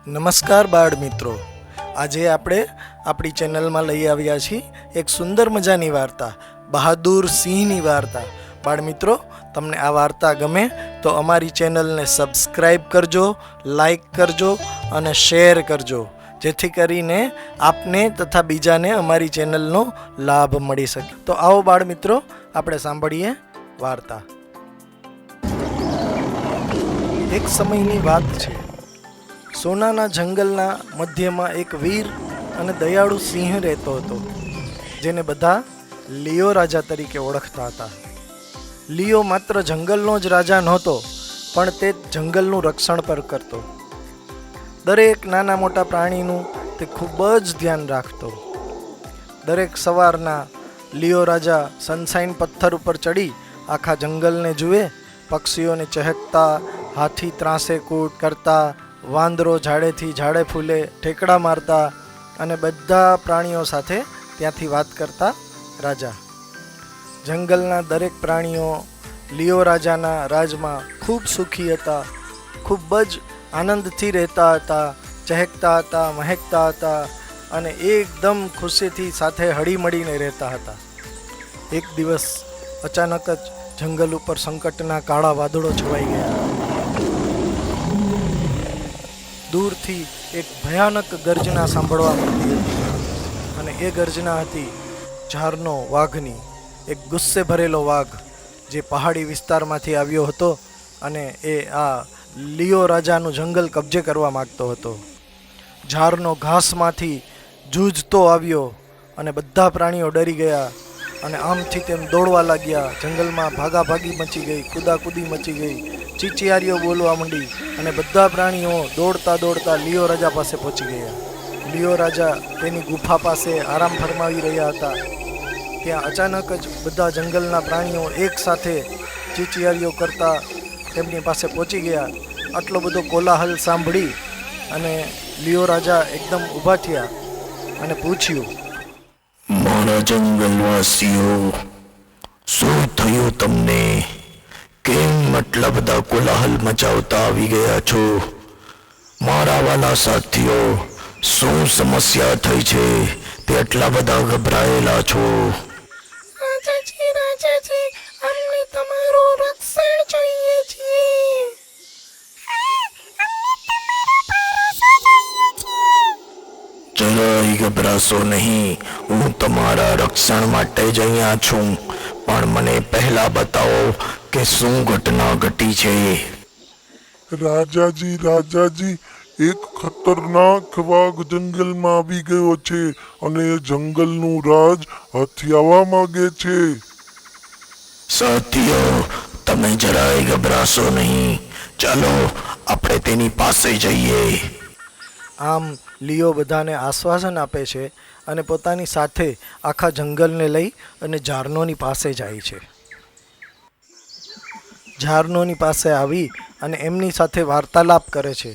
નમસ્કાર બાળ મિત્રો, આજે આપણે આપણી ચેનલમાં લઈ આવ્યા છીએ એક સુંદર મજાની વાર્તા, બહાદુર સિંહની વાર્તા. બાળ મિત્રો, તમને આ વાર્તા ગમે તો અમારી ચેનલને સબસ્ક્રાઈબ કરજો, લાઈક કરજો અને શેર કરજો, જેથી કરીને આપને તથા બીજાને અમારી ચેનલનો લાભ મળી શકે. તો આવો બાળ મિત્રો, આપણે સાંભળીએ વાર્તા. એક સમયની વાત છે. સોનાના જંગલના મધ્યમાં એક વીર અને દયાળુ સિંહ રહેતો હતો, જેને બધા લિયો રાજા તરીકે ઓળખતા હતા. લિયો માત્ર જંગલનો જ રાજા નહોતો, પણ તે જંગલનું રક્ષણ પર કરતો. દરેક નાના મોટા પ્રાણીનું તે ખૂબ જ ધ્યાન રાખતો. દરેક સવારના લિયો રાજા સનસાઇન પથ્થર ઉપર ચડી આખા જંગલને જુએ, પક્ષીઓને ચહેકતા, હાથી ત્રાસે કૂટ કરતા, વાંદરો ઝાડેથી ઝાડે ફૂલે ઠેકડા મારતા અને બધા પ્રાણીઓ સાથે ત્યાંથી વાત કરતા રાજા. જંગલના દરેક પ્રાણીઓ લિયો રાજાના રાજમાં ખૂબ સુખી હતા, ખૂબ જ આનંદથી રહેતા હતા, ચહેકતા હતા, મહેકતા હતા અને એકદમ ખુશીથી સાથે હળીમળીને રહેતા હતા. એક દિવસ અચાનક જ જંગલ ઉપર સંકટના કાળા વાદળો છવાઈ ગયા. દૂરથી એક ભયાનક ગર્જના સાંભળવા મળતી હતી, અને એ ગર્જના હતી ઝારનો વાઘની. એક ગુસ્સે ભરેલો વાઘ જે પહાડી વિસ્તારમાંથી આવ્યો હતો અને એ આ લિયો રાજાનું જંગલ કબજે કરવા માગતો હતો. ઝારનો ઘાસમાંથી જૂજતો આવ્યો અને બધા પ્રાણીઓ ડરી ગયા અને આમથી તેમ દોડવા લાગ્યા. જંગલમાં ભાગાભાગી મચી ગઈ, કૂદાકૂદી મચી ગઈ, ચીચિયારીઓ બોલવા માંડી અને બધા પ્રાણીઓ દોડતા દોડતા લિયો રાજા પાસે પહોંચી ગયા. લિયો રાજા તેની ગુફા પાસે આરામ ફરમાવી રહ્યા હતા. ત્યાં અચાનક જ બધા જંગલના પ્રાણીઓ એક સાથે ચીચિયારીઓ કરતા તેમની પાસે પહોંચી ગયા. આટલો બધો કોલાહલ સાંભળી અને લિયો રાજા એકદમ ઊભા થયા અને પૂછ્યું, મારા જંગલવાસીઓ, શું થયું તમને? કેમ આટલા બધા કોલાહલ મચાવતા આવી ગયા છો? મારા વાલા સાથીઓ, શું સમસ્યા થઈ છે તે આટલા બધા ગભરાયેલા છો? રાજાજી, અમને તમારું રક્ષણ જોઈએ છે. જરાય ગભરાશો નહીં, હું તમારા રક્ષણ માટે જ અહીંયા છું. પણ મને પહેલા બતાવો કે શું ઘટના ઘટી છે. રાજાજી, એક ખતરનાક વાઘ જંગલમાં આવી ગયો છે અને જંગલનું રાજ હથિયાવા માંગે છે. સાથીઓ, તમે જરાય ગભરાશો નહીં. ચાલો આપણે તેની પાસે જઈએ. આમ લિયો બધાને આશ્વાસન આપે છે અને પોતાની સાથે આખા જંગલને લઈ અને ઝારનોની પાસે જાય છે. ઝારનોની પાસે આવી અને એમની સાથે વાર્તાલાપ કરે છે.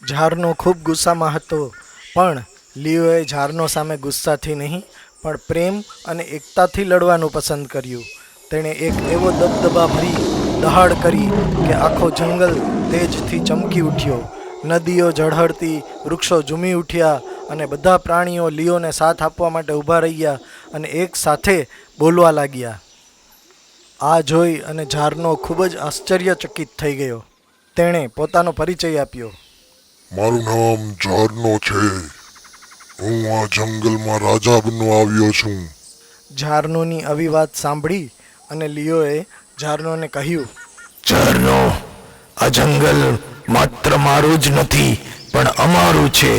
ઝારનો ખૂબ ગુસ્સામાં હતો, પણ લિયોએ ઝારનો સામે ગુસ્સાથી નહીં પણ પ્રેમ અને એકતાથી લડવાનું પસંદ કર્યું. તેણે એક એવો દબદબા ભરી દહાડ કરી કે આખો જંગલ તેજથી ચમકી ઉઠ્યો. નદીઓ ઝળહળતી, વૃક્ષો ઝૂમી ઉઠ્યા અને બધા પ્રાણીઓ લિયોને સાથ આપવા માટે ઊભા રહ્યા અને એક સાથે બોલવા લાગ્યા. આ જોઈ અને ઝારનો ખૂબ જ આશ્ચર્યચકિત થઈ ગયો. તેણે પોતાનો પરિચય આપ્યો. મારું નામ ઝારનો છે. હું આ જંગલમાં રાજા બનવા આવ્યો છું. ઝારનોની આવી વાત સાંભળી અને લિયોએ ઝારનોને કહ્યું, ઝારનો, આ જંગલ માત્ર મારું જ નથી પણ અમારું છે.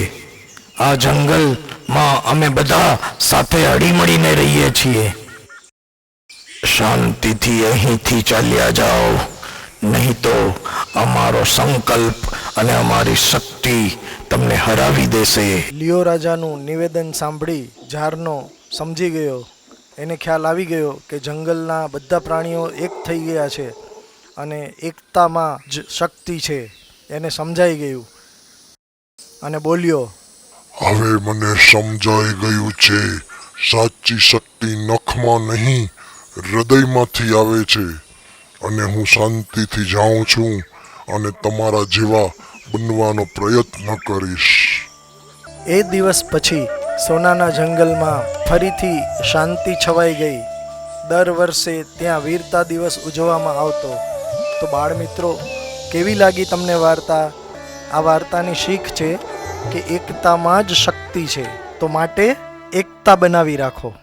આ જંગલમાં અમે બધા સાથે હળીમળીને રહીએ છીએ. શાંતિથી અહીંથી ચાલ્યા જાઓ, નહીં તો અમારો સંકલ્પ અને અમારી શક્તિ તમને હરાવી દેશે. લિયો રાજાનું નિવેદન સાંભળી ઝારનો સમજી ગયો. એને ખ્યાલ આવી ગયો કે જંગલના બધા પ્રાણીઓ એક થઈ ગયા છે અને એકતામાં જ શક્તિ છે. એને સમજાઈ ગયું અને બોલ્યો, હવે મને સમજાઈ ગયું છે. સાચી શક્તિ નખમાં નહીં, હૃદયમાંથી આવે છે. અને હું શાંતિથી જાઉં છું અને તમારા જેવા બનવાનો પ્રયત્ન કરીશ. એ દિવસ પછી સોનાના જંગલમાં ફરીથી શાંતિ છવાઈ ગઈ. દર વર્ષે ત્યાં વીરતા દિવસ ઉજવવામાં આવતો. તો બાળ મિત્રો, કેવી લાગી તમને વાર્તા? આ વાર્તાની શીખ છે કે એકતામાં જ શક્તિ છે. તો માટે એકતા બનાવી રાખો.